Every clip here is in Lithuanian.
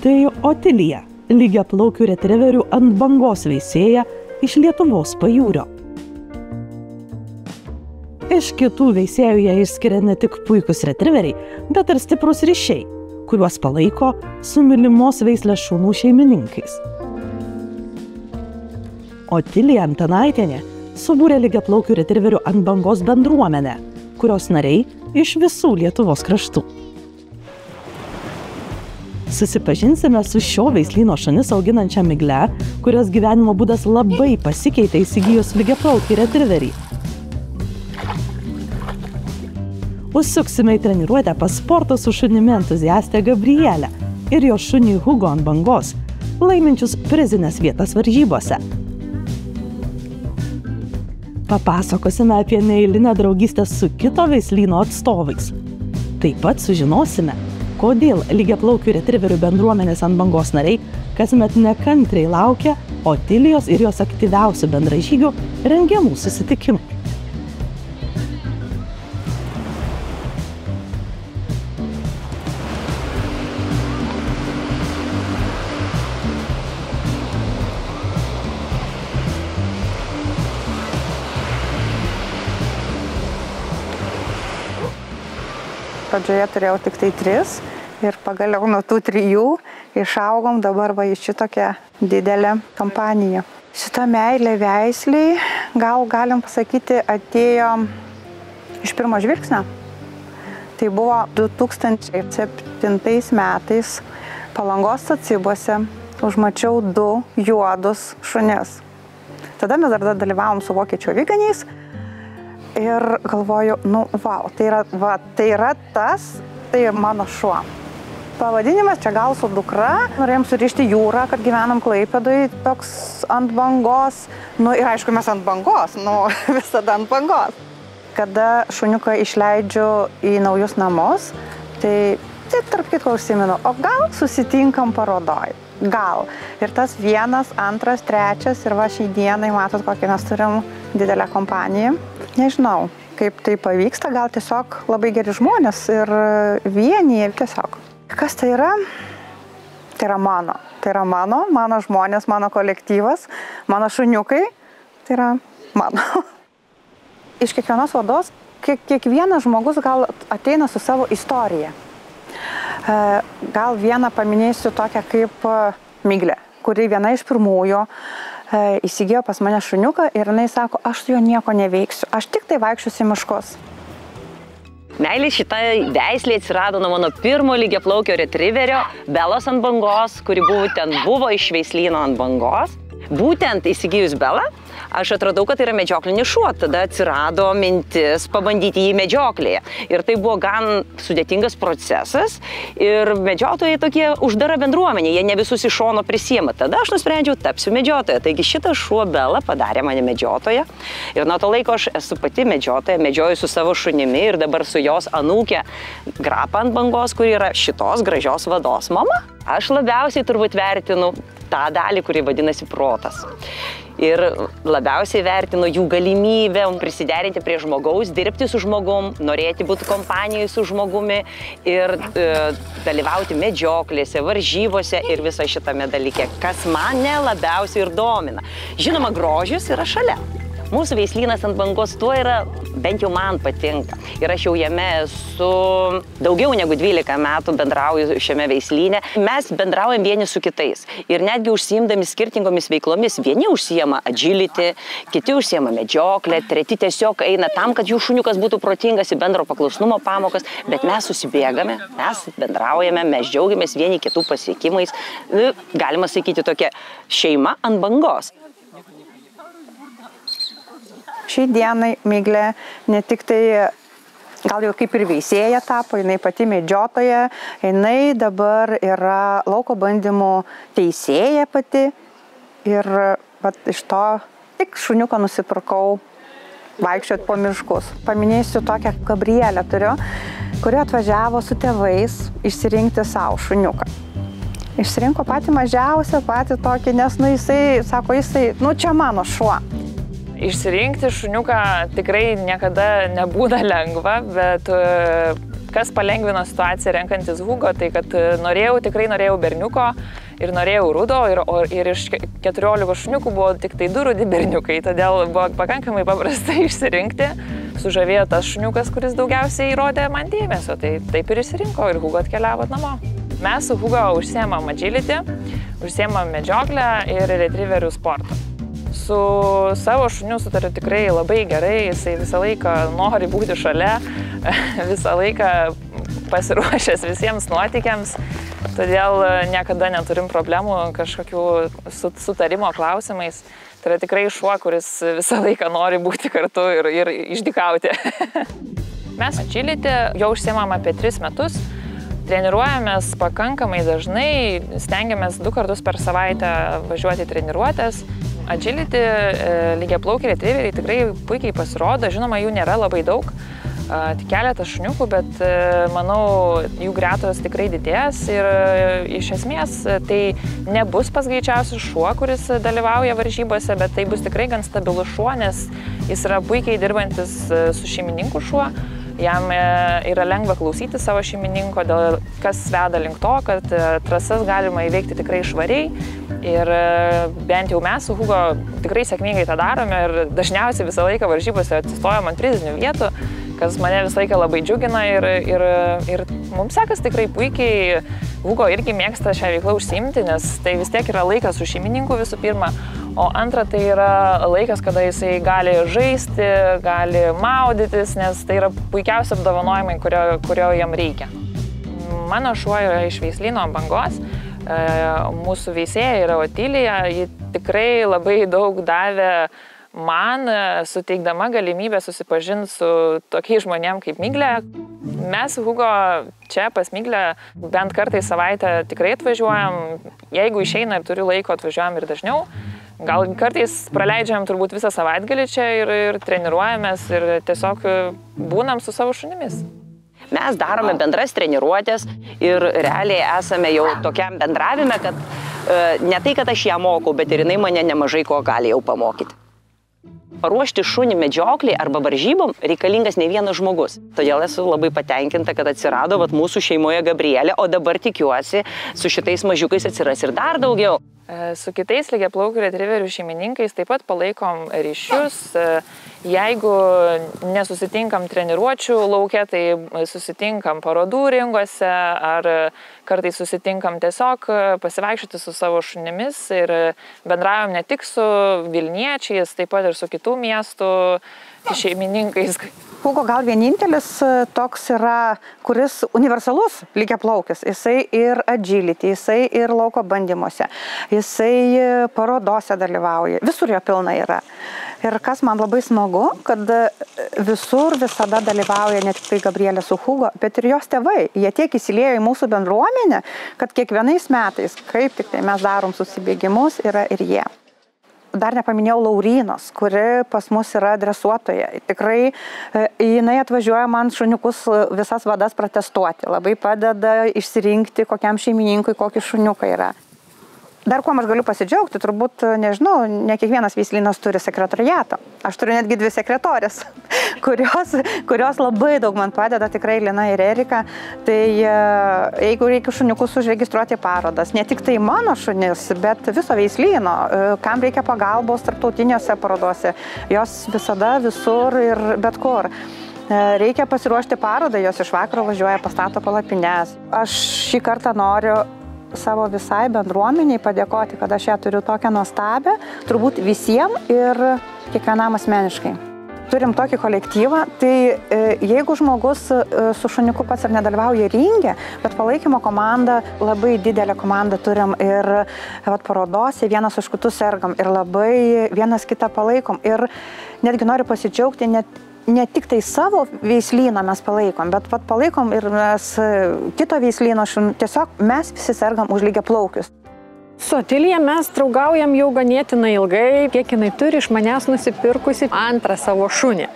Tai Otilija, lygiaplaukių retriverių ant bangos veisėja iš Lietuvos pajūrio. Iš kitų veisėjų ją išskiria ne tik puikus retriveriai, bet ir stiprus ryšiai, kuriuos palaiko su mylimos veislės šunų šeimininkais. Otilija Antanaitienė subūrė lygiaplaukių retriverių ant bangos bendruomenę, kurios nariai iš visų Lietuvos kraštų. Susipažinsime su šio veislyno šunis auginančia Migle, kurios gyvenimo būdas labai pasikeitė įsigijus lygiaplaukį retriverį. Užsuksime į treniruotę pas sporto su šunimi entuziastę Gabrielę ir jo šunį Hugo ant bangos, laiminčius prizinės vietas varžybose. Papasakosime apie neeilinę draugystę su kito veislyno atstovais. Taip pat sužinosime, kodėl lygiaplaukių retriverių bendruomenės ant bangos nariai kasmet nekantriai laukia Otilijos ir jos aktyviausių bendražygių rengiamų susitikimų. Pradžioje turėjau tik tai 3 ir pagaliau nuo tų 3 išaugom dabar va į šitokią didelę kompaniją. Šita meilė veisliai, gal galim pasakyti, atėjo iš pirmo žvilgsnio. Tai buvo 2007 metais Palangos Sacibose užmačiau 2 juodus šunis. Tada mes dar dalyvavom su vokiečių aviganiais. Ir galvoju, tai yra tas, tai mano šuo. Pavadinimas čia gal su dukra. Norėjom surišti jūrą, kad gyvenam Klaipėdoj, toks ant bangos. Ir aišku, mes ant bangos, visada ant bangos. Kada šuniuką išleidžiu į naujus namus, tai tarp kitko užsimenu, o gal susitinkam parodoj. Gal. Ir tas 1, 2, 3 ir va šiai dienai, matot, kokią mes turim didelę kompaniją. Nežinau, kaip tai pavyksta, gal tiesiog labai geri žmonės ir vienyje tiesiog. Kas tai yra? Tai yra mano. Tai yra mano žmonės, mano kolektyvas, mano šuniukai. Tai yra mano. Iš kiekvienos vados kiekvienas žmogus gal ateina su savo istorija. Gal vieną paminėsiu tokią kaip Miglė, kuri viena iš pirmųjų įsigijo pas mane šuniuką ir jinai sako, aš su juo nieko neveiksiu, aš tik tai vaikščiosiu į miškus. Meilė šitai veislė atsirado nuo mano pirmo lygiaplaukio retriverio, Belos ant bangos, kuri buvo iš veislyno ant bangos. Būtent įsigijus Belą, aš atradau, kad tai yra medžioklinis šuo. Tada atsirado mintis pabandyti jį medžioklėje. Ir tai buvo gan sudėtingas procesas. Ir medžiotojai tokie uždara bendruomenė, jie ne visus iš šono prisiema. Tada aš nusprendžiau, tapsiu medžiotoja. Taigi šitas šuo Bela padarė mane medžiotoja. Ir nuo to laiko aš esu pati medžiotoja, medžioju su savo šunimi ir dabar su jos anūke Grapa ant bangos, kuri yra šitos gražios vados mama. Aš labiausiai turbūt vertinu tą dalį, kuri vadinasi protas. Ir labiausiai vertinu jų galimybę prisiderinti prie žmogaus, dirbti su žmogum, norėti būti kompanijoje su žmogumi ir dalyvauti medžioklėse, varžybose ir visą šitame dalyke, kas mane labiausiai ir domina. Žinoma, grožis yra šalia. Mūsų veislynas ant bangos tuo yra, bent jau man patinka. Ir aš jau jame esu daugiau negu 12 metų bendrauju šiame veislyne. Mes bendraujam vieni su kitais. Ir netgi užsiimdami skirtingomis veiklomis. Vieni užsiima agility, kiti užsiima medžioklę, treti tiesiog eina tam, kad jų šuniukas būtų protingas į bendro paklusnumo pamokas. Bet mes susibėgame, mes bendraujame, mes džiaugiamės vieni kitų pasiekimais. Galima sakyti tokia šeima ant bangos. Šiai dienai Miglė ne tik tai, gal jau kaip ir veisėja tapo, jinai pati medžiotoja, jinai dabar yra lauko bandymų teisėja pati ir iš to tik šuniuką nusipirkau vaikščioti po miškus. Paminėsiu tokią Gabrielę turiu, kuri atvažiavo su tėvais išsirinkti savo šuniuką. Išsirinko patį mažiausią, patį tokį, nes jisai, sako, čia mano šuo. Išsirinkti šuniuką tikrai niekada nebūna lengva, bet Kas palengvino situaciją renkantis Hugo, tai kad tikrai norėjau berniuko ir norėjau rudo ir iš 14 šuniukų buvo tik tai 2 rudi berniukai, todėl buvo pakankamai paprasta išsirinkti. Sužavėjo tas šuniukas, kuris daugiausiai įrodė man dėmesio, tai taip ir išsirinko ir Hugo atkeliavo namo. Mes su Hugo užsiemam agility, užsiemam medžioklę ir retrieverių sportą. Su savo šuniu sutariu tikrai labai gerai, jisai visą laiką nori būti šalia, visą laiką pasiruošęs visiems nuotykiams, todėl niekada neturim problemų kažkokių sutarimo klausimais. Tai yra tikrai šuo, kuris visą laiką nori būti kartu ir išdykauti. Mes agility jau užsiemam apie 3 metus. Treniruojamės pakankamai dažnai, stengiamės 2 kartus per savaitę važiuoti į treniruotės. Agility lygiaplaukiai retrieveriai tikrai puikiai pasirodo, žinoma, jų nėra labai daug, tik keletas šuniukų, bet manau, jų gretos tikrai didės ir iš esmės tai nebus pats greičiausias šuo, kuris dalyvauja varžybose, bet tai bus tikrai gan stabilus šuo, nes jis yra puikiai dirbantis su šeimininku šuo. Jam yra lengva klausyti savo šeimininko, kas veda link to, kad trasas galima įveikti tikrai švariai. Ir bent jau mes su Hugo tikrai sėkmingai tą darome ir dažniausiai visą laiką varžybose atsistojam ant prizinių vietų, kas mane visą laiką labai džiugina ir mums sekas tikrai puikiai. Hugo irgi mėgsta šią veiklą užsiimti, nes tai vis tiek yra laikas su šeimininku visų pirma, o antra tai yra laikas, kada jisai gali žaisti, gali maudytis, nes tai yra puikiausi apdovanojimai, kurio jam reikia. Mano šuo yra iš veislyno Bangos, mūsų veisėja yra Otilija, ji tikrai labai daug davė man, suteikdama galimybę susipažinti su tokiais žmonėm kaip Miglė. Mes su Hugo čia pas Miglę bent kartą į savaitę tikrai atvažiuojam, jeigu išeina ir turiu laiko, atvažiuojam ir dažniau. Gal kartais praleidžiam turbūt visą savaitgalį čia ir treniruojamės ir tiesiog būnam su savo šunimis. Mes darome bendras treniruotės ir realiai esame jau tokiam bendravime, kad ne tai, kad aš ją mokau, bet ir jinai mane nemažai ko gali jau pamokyti. Paruošti šunį medžioklei arba varžybom reikalingas ne vienas žmogus. Todėl esu labai patenkinta, kad atsirado mūsų šeimoje Gabrielė, o dabar tikiuosi, su šitais mažiukais atsiras ir dar daugiau. Su kitais lygiaplaukių retrieverių šeimininkais taip pat palaikom ryšius. Jeigu nesusitinkam treniruočių lauke, tai susitinkam parodų ringuose ar kartais susitinkam tiesiog pasivaikščioti su savo šunimis ir bendravom ne tik su Vilniečiais, taip pat ir su kitų miestų šeimininkais. Hugo gal vienintelis toks yra, kuris universalus lygiaplaukis. Jisai ir agility, jisai ir lauko bandymuose, jisai parodose dalyvauja, visur jo pilna yra. Ir kas man labai smagu, kad visur visada dalyvauja ne tik tai Gabrielė su Hugo, bet ir jos tėvai. Jie tiek įsiliejo į mūsų bendruomenę, kad kiekvienais metais, kaip tik tai mes darom susibėgimus, yra ir jie. Dar nepaminėjau Laurinos, kuri pas mus yra dresuotoja. Tikrai jinai atvažiuoja man šuniukus visas vadas protestuoti. Labai padeda išsirinkti, kokiam šeimininkui kokį šuniuką yra. Dar kuo aš galiu pasidžiaugti, turbūt, nežinau, ne kiekvienas veislynas turi sekretariatą. Aš turiu netgi 2 sekretorės, kurios labai daug man padeda, tikrai Lina ir Erika. Tai jeigu reikia šuniukus užregistruoti parodas, ne tik tai mano šunis, bet viso veislyno, kam reikia pagalbos tarptautinėse parodose, jos visada visur ir bet kur. Reikia pasiruošti parodą, jos iš vakaro važiuoja, pastato palapines. Aš šį kartą noriu savo visai bendruomeniai padėkoti, kad aš ją turiu tokią nuostabią, turbūt visiems ir kiekvienam asmeniškai. Turim tokį kolektyvą, tai jeigu žmogus su šuniuku pats ir nedalyvauja ringe, bet palaikymo komanda, labai didelę komandą turim ir parodose vienas už kitus sergam ir labai vienas kitą palaikom. Ir netgi noriu pasidžiaugti, ne tik tai savo veislyną mes palaikom, bet palaikom ir mes kito veislyno šunį. Tiesiog mes visi sergam už lygiaplaukius. Su Otilija mes draugaujam jau ganėtinai ilgai, kiek jinai turi iš manęs nusipirkusi antrą savo šunį.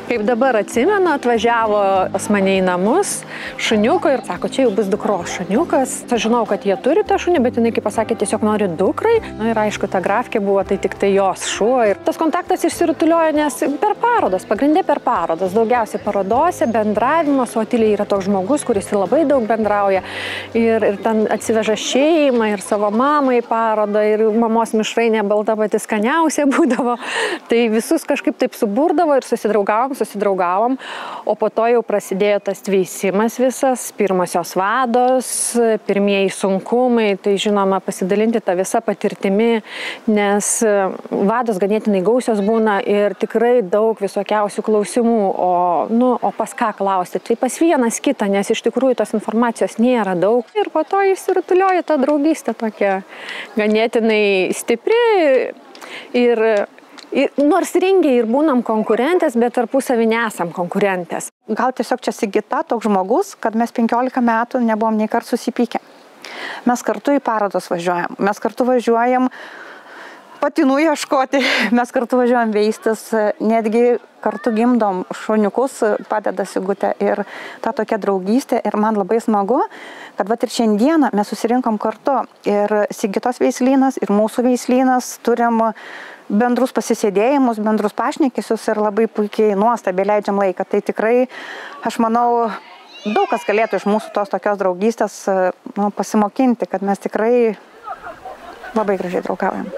Kaip dabar atsimenu, atvažiavo pas mane į namus šuniuko ir sako, čia jau bus dukros šuniukas. Aš žinau, kad jie turi tą šunį, bet jinai, kaip pasakė, tiesiog nori dukrai. Ir aišku, ta grafkė buvo tai tik tai jos šuo. Ir tas kontaktas išsirutuliojo, nes per parodas, pagrindė per parodas, daugiausiai parodose, bendravimas. Otilija yra toks žmogus, kuris labai daug bendrauja. Ir ten atsiveža šeimą ir savo mamą į parodą ir mamos mišrainė balta pati skaniausia būdavo. Tai visus kažkaip taip suburdavo ir susidraugavom, o po to jau prasidėjo tas veisimas visas, pirmosios vados, pirmieji sunkumai, tai žinoma pasidalinti tą visą patirtimi, nes vados ganėtinai gausios būna ir tikrai daug visokiausių klausimų, o pas ką klausti, tai pas vienas kitą, nes iš tikrųjų tos informacijos nėra daug ir po to išsirutulioja ta draugystė tokia ganėtinai stipri ir nors ringiai ir būnam konkurentės, bet tarpusavy nesam konkurentės. Gal tiesiog čia Sigita toks žmogus, kad mes 15 metų nebuvom nei kartų susipykę. Mes kartu į parodas važiuojam, mes kartu važiuojam patinų ieškoti, mes kartu važiuojam veistis, netgi kartu gimdom šuniukus, padeda Sigutė ir ta tokia draugystė ir man labai smagu, kad ir šiandieną mes susirinkom kartu ir Sigitos veislynas ir mūsų veislynas turim bendrus pasisėdėjimus, bendrus pašnekesius ir labai puikiai nuostabiai leidžiam laiką. Tai tikrai, aš manau, daug kas galėtų iš mūsų tos tokios draugystės pasimokinti, kad mes tikrai labai gražiai draugaujam.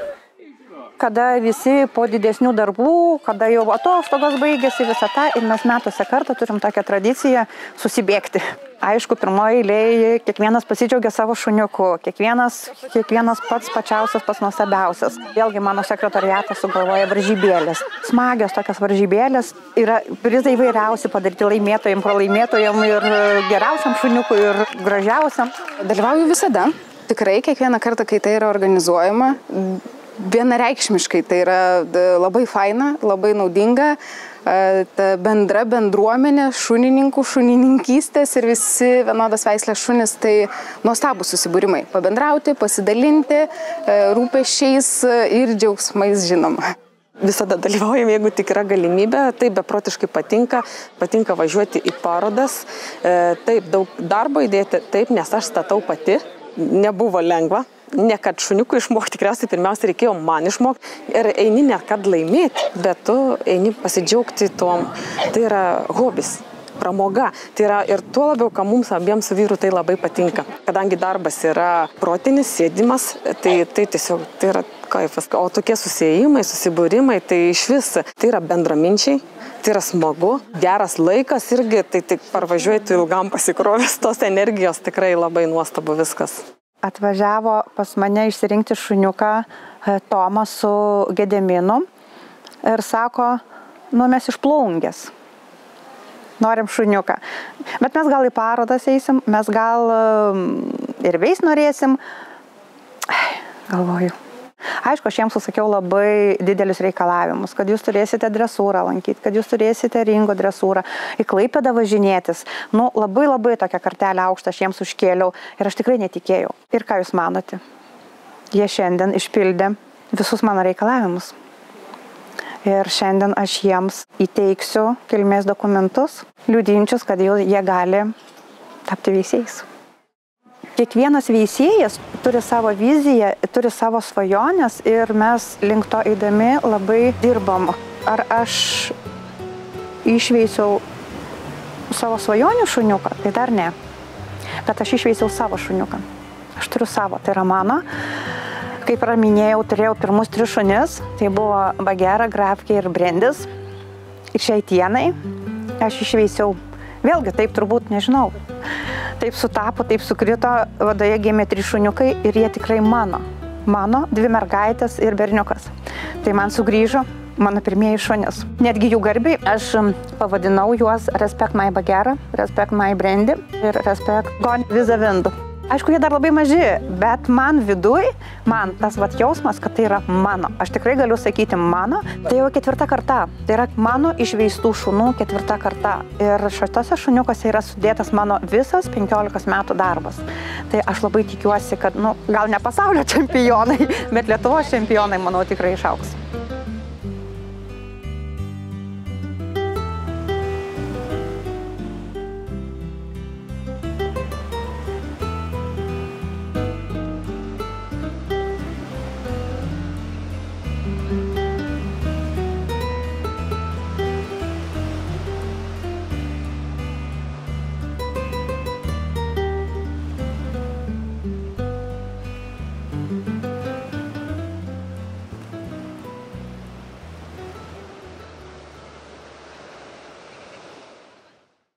Kada visi po didesnių darbų, kada jau atostogos baigėsi visą tą ir mes metuose kartą turim tokią tradiciją susibėgti. Aišku, pirmoje eilėje kiekvienas pasidžiaugia savo šuniuku, kiekvienas pats pačiausias, pats nuostabiausias. Vėlgi mano sekretariatas sugalvoja varžybėlės. Smagios tokios varžybėlės, yra prizai įvairiausi padaryti laimėtojam, pralaimėtojam ir geriausiam šuniukui ir gražiausiam. Dalyvauju visada, tikrai kiekvieną kartą, kai tai yra organizuojama. Vienareikšmiškai tai yra labai faina, labai naudinga, ta bendra bendruomenė šunininkų, šunininkystės ir visi vienodas veislės šunis, tai nuostabūs susibūrimai. Pabendrauti, pasidalinti rūpesčiais ir džiaugsmais, žinoma. Visada dalyvaujam, jeigu tik yra galimybė, tai beprotiškai patinka važiuoti į parodas, taip daug darbo įdėti, taip, nes aš statau pati, nebuvo lengva. Ne kad šuniukų išmokti, tikriausiai pirmiausia reikėjo man išmokti ir eini ne kad laimėti, bet tu eini pasidžiaugti tom. Tai yra hobis, pramoga. Tai yra ir tuo labiau, ką mums abiems su vyru tai labai patinka. Kadangi darbas yra protinis, sėdimas, tai tiesiog tai yra kaifas. O tokie susiėjimai, susibūrimai, tai iš vis tai yra bendraminčiai. Tai yra smagu, geras laikas irgi, tai tik parvažiuoji tu ilgam pasikrovęs tos energijos, tikrai labai nuostabu viskas. Atvažiavo pas mane išsirinkti šuniuką Tomą su Gedeminu ir sako, mes iš Plungės, norim šuniuką. Bet mes gal į parodas eisim, mes gal ir veis norėsim. Galvoju. Aišku, aš jiems susakiau labai didelius reikalavimus, kad jūs turėsite dresūrą lankyti, kad jūs turėsite ringo dresūrą, į Klaipėdą važinėtis. Labai tokią kartelę aukštą aš jiems užkėliau ir aš tikrai netikėjau. Ir ką jūs manote? Jie šiandien išpildė visus mano reikalavimus. Ir šiandien aš jiems įteiksiu kilmės dokumentus, liudinčius, kad jie gali tapti veisėjais. Kiekvienas veisėjas turi savo viziją, turi savo svajonės ir mes link to eidami labai dirbam. Ar aš išveisiau savo svajonių šuniuką? Tai dar ne. Bet aš išveisiau savo šuniuką. Aš turiu savo, tai yra mano. Kaip ir minėjau, turėjau pirmus 3 šunis. Tai buvo Bagera, Grafkė ir Brendis. Ir šiai dienai aš išveisiau. Vėlgi, taip turbūt nežinau. Taip sutapo, taip sukrito, vadoje gimė 3 šuniukai ir jie tikrai mano. Mano 2 mergaitės ir berniukas. Tai man sugrįžo mano pirmieji šunis. Netgi jų garbiai aš pavadinau juos Respect My Bagera, Respect My Brandy ir Respect Gone with the Wind. Aišku, jie dar labai maži, bet man viduj, man tas vat jausmas, kad tai yra mano. Aš tikrai galiu sakyti mano, tai jau 4 karta. Tai yra mano išveistų šunų 4 karta. Ir šitose šuniukose yra sudėtas mano visas 15 metų darbas. Tai aš labai tikiuosi, kad, gal ne pasaulio čempionai, bet Lietuvos čempionai, manau, tikrai išaugs.